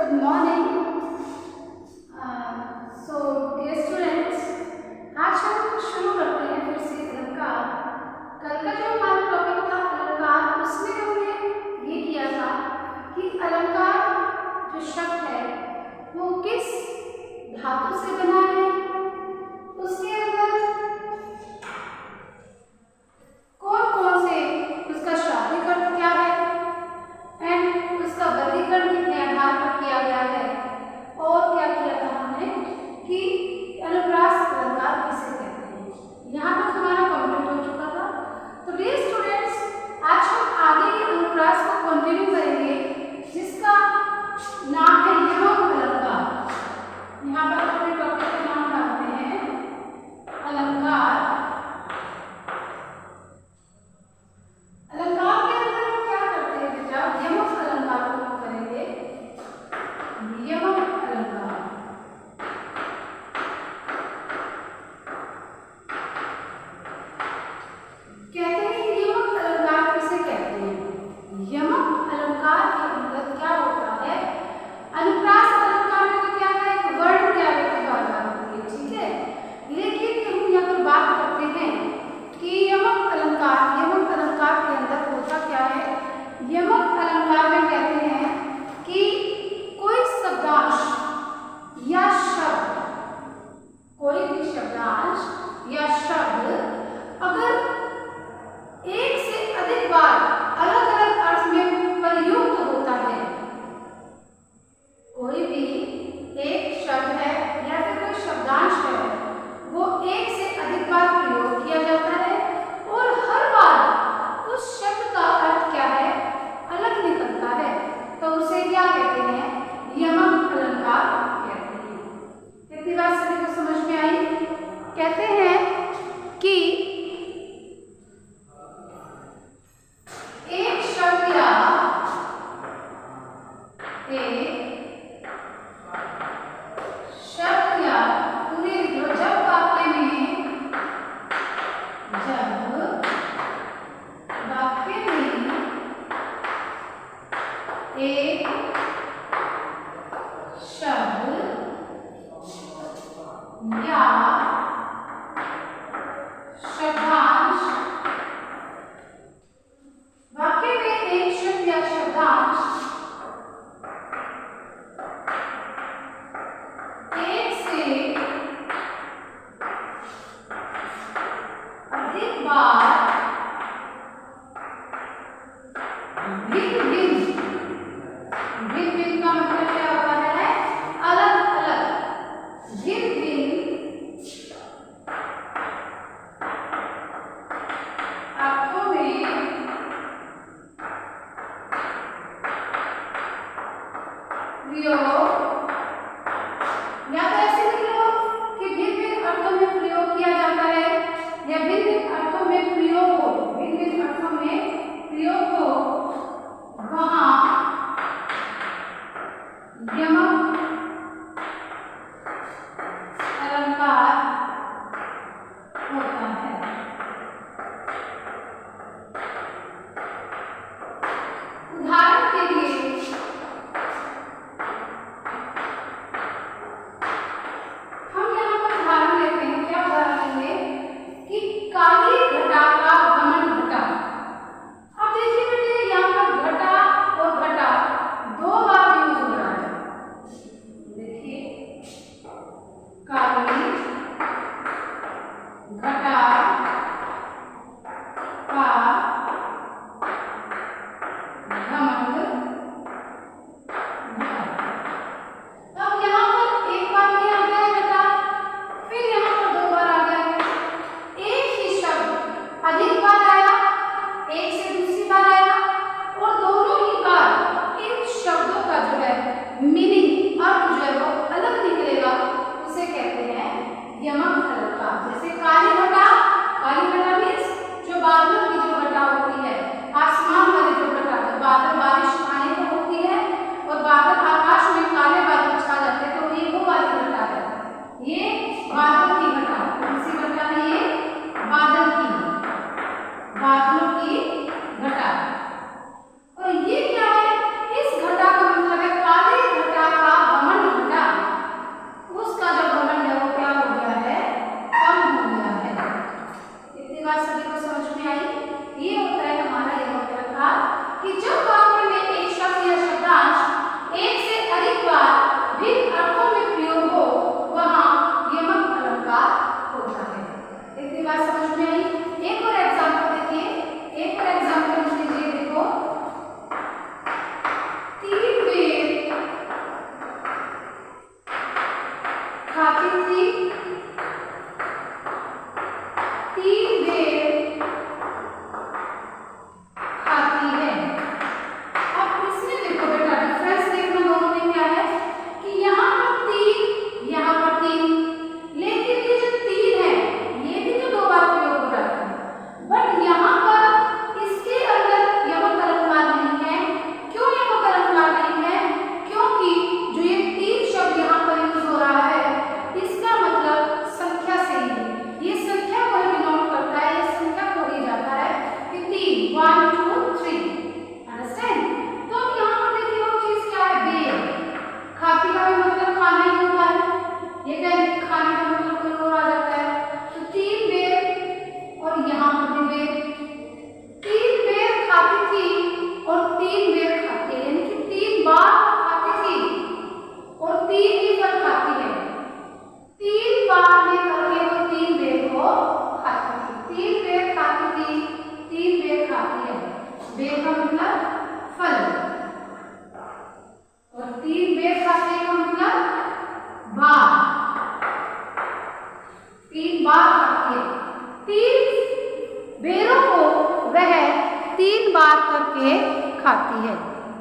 Good morning. So dear students, आज हम शुरू करते हैं फिर से अलंकार। कल का जो हमारा टॉपिक था अलंकार, उसमें हमने ये किया था कि अलंकार जो शब्द है वो किस धातु से बना है, उसके अंदर कौन कौन से उसका शाब्दिक अर्थ क्या है एंड उसका वर्गीकरण कितने आधार पर किया गया है, और क्या किया था हमने कि अनुप्रास अलंकार किसे कहते हैं। यहाँ तक हमारा कंप्लीट हो चुका था। तो डियर स्टूडेंट्स, आज हम आगे के अनुप्रास को कंटिन्यू करेंगे जिसका नाम है यमक अलंकार। यहाँ पर अपने टॉपिक का नाम डालते हैं अलंकार। अलंकार के अंदर हम क्या करते हैं बेटा, यमक अलंकार को हम करेंगे। यमक अलंकार कहते हैं, यमक अलंकार किसे कहते हैं? यमक अलंकार के अंदर क्या होता है? अनुप्रास अलंकार में तो क्या है, वर्ण क्या की बात होती है, ठीक है। लेकिन हम यहाँ पर बात करते हैं कि यमक अलंकार के अंदर होता क्या है। यमक अलंकार में कहते हैं कि कोई शब्दांश या शब्द, कोई भी शब्दांश या शब्द अगर एक से अधिक बार अलग अलग अर्थ में प्रयुक्त होता है, कोई भी एक शब्द है या फिर कोई शब्दांश है, वो एक से अधिक बार प्रयोग किया जाता है और हर बार उस शब्द का अर्थ क्या है, अलग निकलता है, तो उसे क्या कहते हैं? यमक अलंकार कहते हैं। इतनी बात सभी को समझ में आई? कहते हैं कि एक शब्द या पूरे जब वाक्य में एक शब्द या शब्दांश, वाक्य में एक शब्द या शब्दांश एक से अधिक बार भिन्न भिन्न का मतलब क्या होता है? अलग अलग, भिन्न भिन्न अर्थों में प्रयोग, या तो ऐसे लिख लो कि भिन्न भिन्न अर्थों में प्रयोग किया जाता है, या भिन्न भिन्न अर्थों में प्रयोग हो, भिन्न भिन्न अर्थों में प्रयोग हो, वहां यमक अलंकार होता है। उदाहरण के लिए हम यहाँ पर उदाहरण लेते हैं। क्या उदाहरण लेंगे कि काली घटा का घमंड घटा। अब देखिए बेटे, यहाँ पर घटा और घटा दो बार यूज हो रहा है।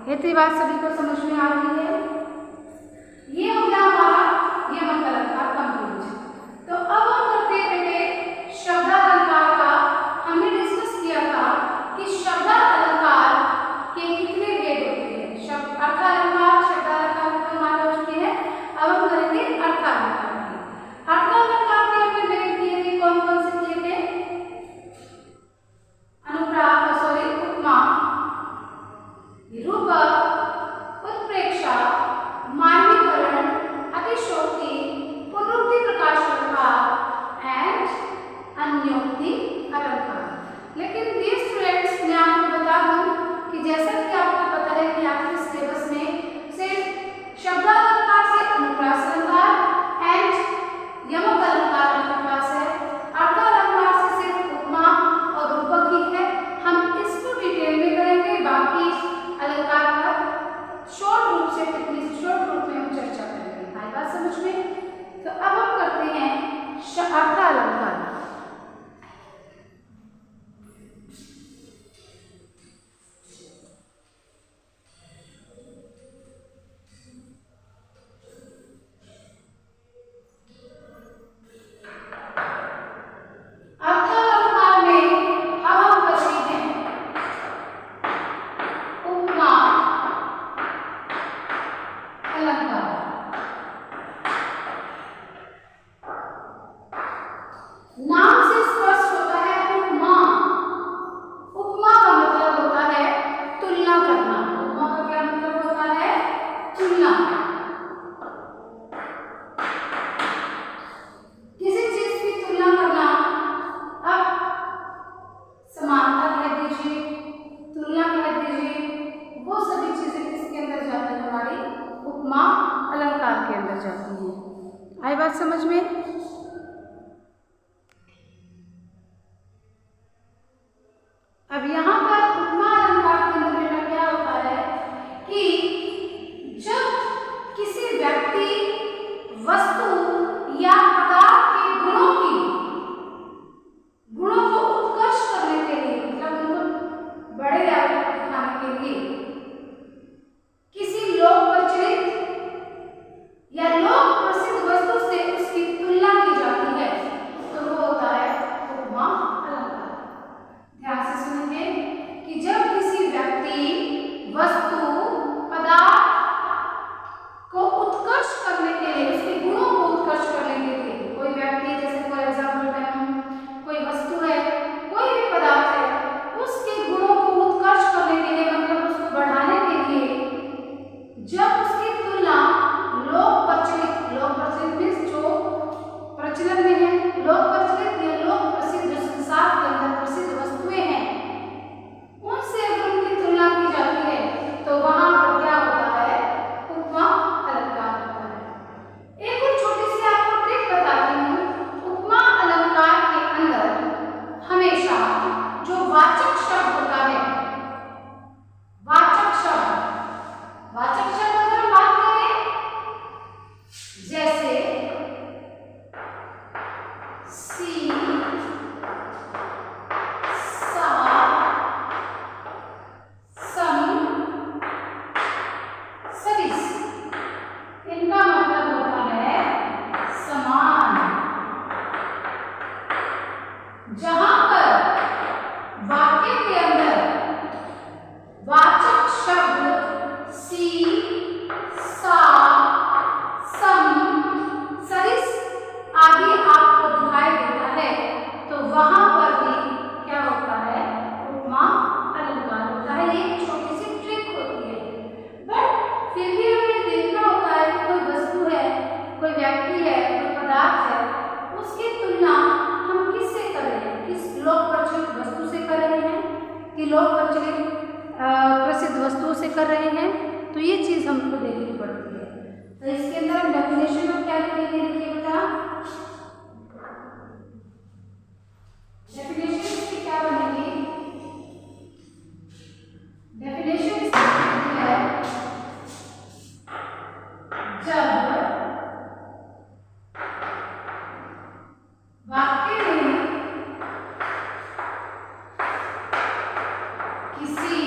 इतनी बात सभी को समझ में आ रही है? ये हो गया हमारा यमक अलंकार कंप्लीट। तो अब हम करते हैं बेटे शब्दालंकार का। हमने डिस्कस किया था कि शब्दालंकार के कितने भेद होते हैं। शब्द अर्थालंकार, शब्दालंकार तो हमारे हो चुके हैं। अब हम करेंगे अर्थालंकार के। अर्थालंकार के हमने भेद किए थे, कौन कौन से किए थे? उपमा, निरूपक, उत्प्रेक्षा, मानवीकरण, अतिशयोक्ति, पुनरुक्ति, प्रकाश अलंकार एंड अन्योक्ति अलंकार। लेकिन डियर स्टूडेंट्स, मैं आपको बता दूं कि जैसा कि आपको पता है कि आपके सिलेबस में सिर्फ शब्दालंकार से अनुप्रास अलंकार एंड यमक अलंकार आपके पास है। अर्थालंकार से सिर्फ उपमा और रूपक ही है। हम इसको डिटेल में करेंगे, बाकी अलंकार का शॉर्ट रूप से शॉर्ट रूप में हम चर्चा करेंगे। आई बात समझ में? तो अब हम करते हैं अर्थालंकार। नाम से स्पष्ट होता है उपमा। उपमा का मतलब होता है तुलना करना। उपमा का क्या मतलब होता है? तुलना। किसी चीज की तुलना करना। अब समानता कह दीजिए, तुलना कह दीजिए, वो सभी चीजें किसके अंदर जाती है? हमारी उपमा अलंकार के अंदर जाती है। आई बात समझ में? अब यहाँ पर उपमा अलंकार के अंदर बेटा क्या होता है कि जब किसी व्यक्ति, वस्तु या पदार्थ के गुणों को उत्कर्ष करने के लिए, मतलब उनको बड़े लेवल पर दिखाने के लिए किसी लोक प्रचलित या लोक प्रसिद्ध वस्तु से उसकी तुलना की जाती है, तो वो होता है उपमा अलंकार। ध्यान से सुनिए कि जब किसी व्यक्ति, वस्तु, पदार्थ को उत्कर्ष करने के लिए, उसके गुणों को उत्कर्ष करने के लिए, कोई व्यक्ति, जैसे फॉर एग्जाम्पल मैं, कोई वस्तु है, कोई भी पदार्थ है, उसके गुणों को उत्कर्ष करने के लिए, मतलब उसको बढ़ाने के लिए, जब उसकी तुलना लोक प्रचलित मीन्स जो प्रचलन में है, लोक प्रचलित या लोक प्रसिद्ध, जो संसार के अंदर प्रसिद्ध वस्तुएं हैं, उनसे अगर उनकी तुलना की जाती है, तो वहां पर क्या होता है? उपमा अलंकार होता है। एक और छोटी सी आपको ट्रिक बताती हूँ। उपमा अलंकार के अंदर हमेशा जो वाचक शब्द होता है, वाचक शब्द अगर हम बात करें, जैसे सी, सा, सम, सदिश, इनका मतलब होता है समान। जहां पर वाक्य के अंदर वाचक शब्द सी, सा, सम, सदिश आदि आपको दिखाई देता है, तो वहां पर भी क्या होता है? उपमा अलंकार होता है। ये एक छोटी सी ट्रिक होती है, बट फिर भी हमें देखना होता है कि कोई वस्तु है, कोई व्यक्ति है, कोई पदार्थ है, उसकी तुलना हम किससे कर रहे हैं? किस लोक प्रचलित वस्तु से कर रहे हैं कि लोक प्रचलित प्रसिद्ध वस्तुओं से कर रहे हैं? तो ये चीज हमको देखनी पड़ती है। तो इसके अंदर हम डेफिनेशन में क्या लिखेंगे? देखिए बेटा, डेफिनेशन इसकी क्या बनेगी? डेफिनेशन इसकी है, जब वाक्य में किसी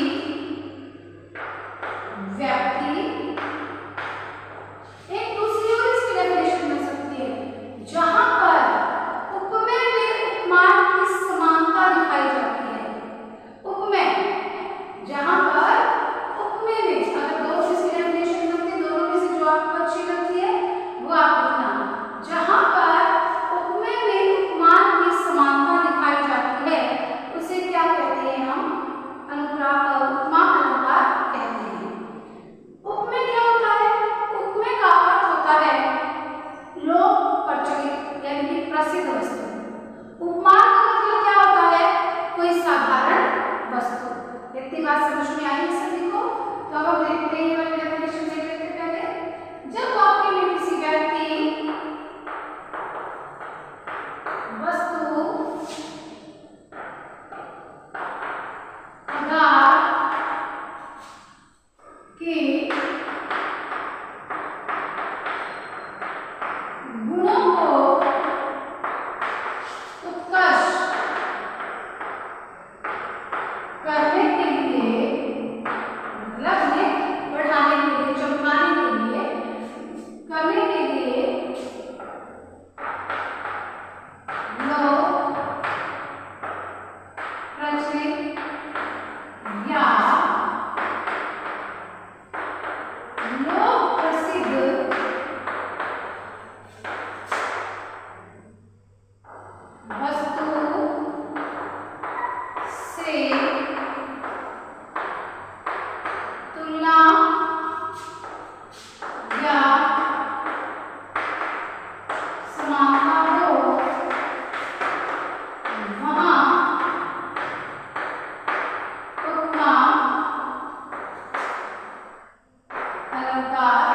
अलंकार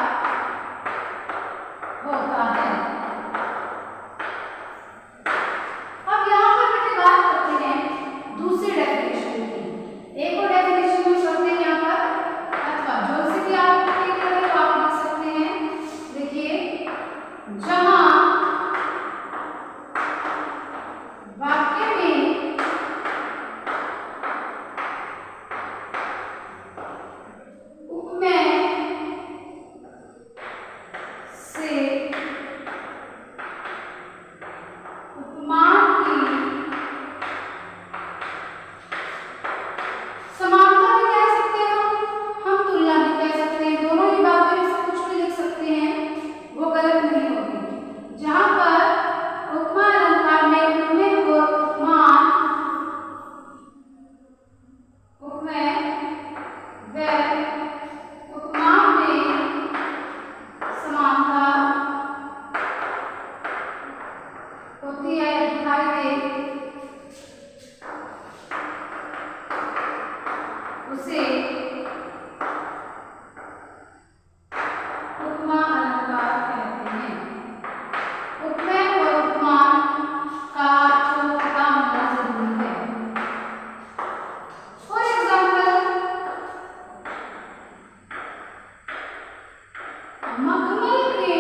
होता है। अब यहाँ पर बेटे बात करते हैं दूसरी डेफिनेशन की। एक और डेफिनेशन में छोड़ते हैं यहाँ पर, अथवा जो से भी आप ठीक करें तो आप लिख सकते हैं। देखिए, जहां वाक्य में उपमेय से उपमान की समानता भी कह सकते हैं, हम तुलना भी कह सकते हैं, दोनों ही बातों में से कुछ भी लिख सकते हैं, वो गलत नहीं होगी। जहां पर उपमा अलंकार में उपमेय और उपमान, उपमेय व उपमान में समानता होती है, दिखाई दे, उसे उपमा अलंकार कहते हैं। उपमेय और उपमान का अर्थ पता होना जरूरी है। फॉर एग्जाम्पल, मखमल के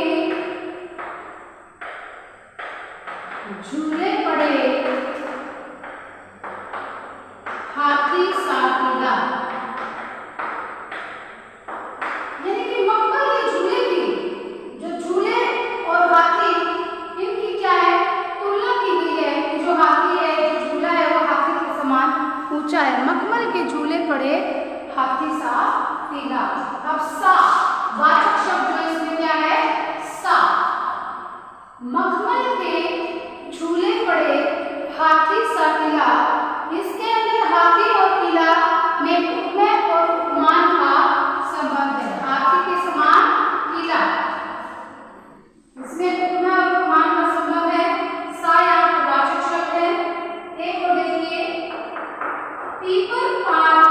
झूले पड़े हाथी सा पीला, यानी कि मखमल के झूले की, जो झूले और हाथी, इनकी क्या है, तुलना की गई है कि जो हाथी है, जो झूला है, वो हाथी के समान ऊंचा है। मखमल के झूले पड़े हाथी सा पीला। अब सा वाचक शब्द जो इसमें क्या है, सा। मखमल के झूले पड़े हाथी सा पीला, इसके अंदर हाथी और पीला में उपमेय और उपमान का संबंध है। हाथी के समान पीला, इसमें उपमेय और उपमान का संबंध है। सा यहाँ पर वाचक शब्द है। एक और देखिए, पीपल पात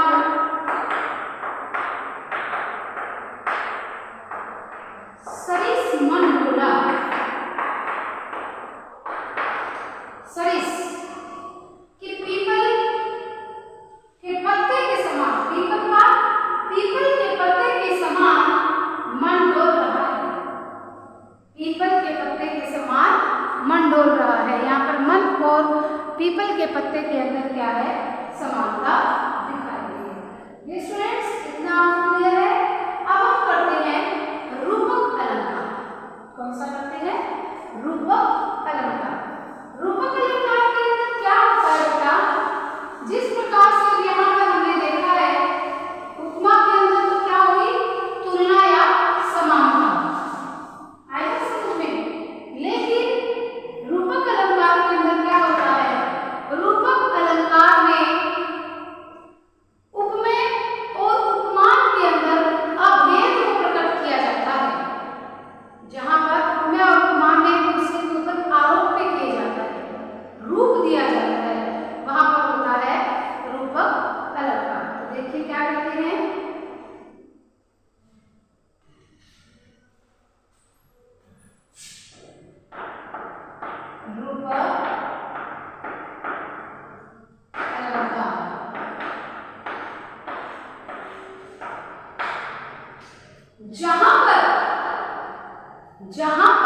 सरिस मन डोला। सरिस कि पीपल के पत्ते के समान, पीपल के पत्ते के समान मन डोल रहा है। पीपल के पत्ते के समान मन डोल रहा है। यहाँ पर मन और पीपल के पत्ते के अंदर क्या है, समानता दिखाई गई है। ये स्टूडेंट्स, इतना आपको क्लियर है। अब हम करते हैं रूपक अलंकार। कौन सा करते हैं, रूपक अलंकार। रूपक अलंकार के अंदर क्या होता है बेटा, जिस प्रकार से यहाँ पर हमने देखा है, उपमा के अंदर तो क्या हुई, तुलना या समानता, आएगा समझ में। लेकिन रूपक अलंकार के अंदर क्या होता है, रूपक अलंकार में उपमेय और उपमान के अंदर अभेद को प्रकट किया जाता है। जहां पर उपमेय और उपमान में एक दूसरे के ऊपर आरोप पे किया जाता है, रूप दिया जाता है, वहां पर होता है रूपक अलंकार। तो देखिए क्या कहते हैं, रूपक अलंकार। जहां पर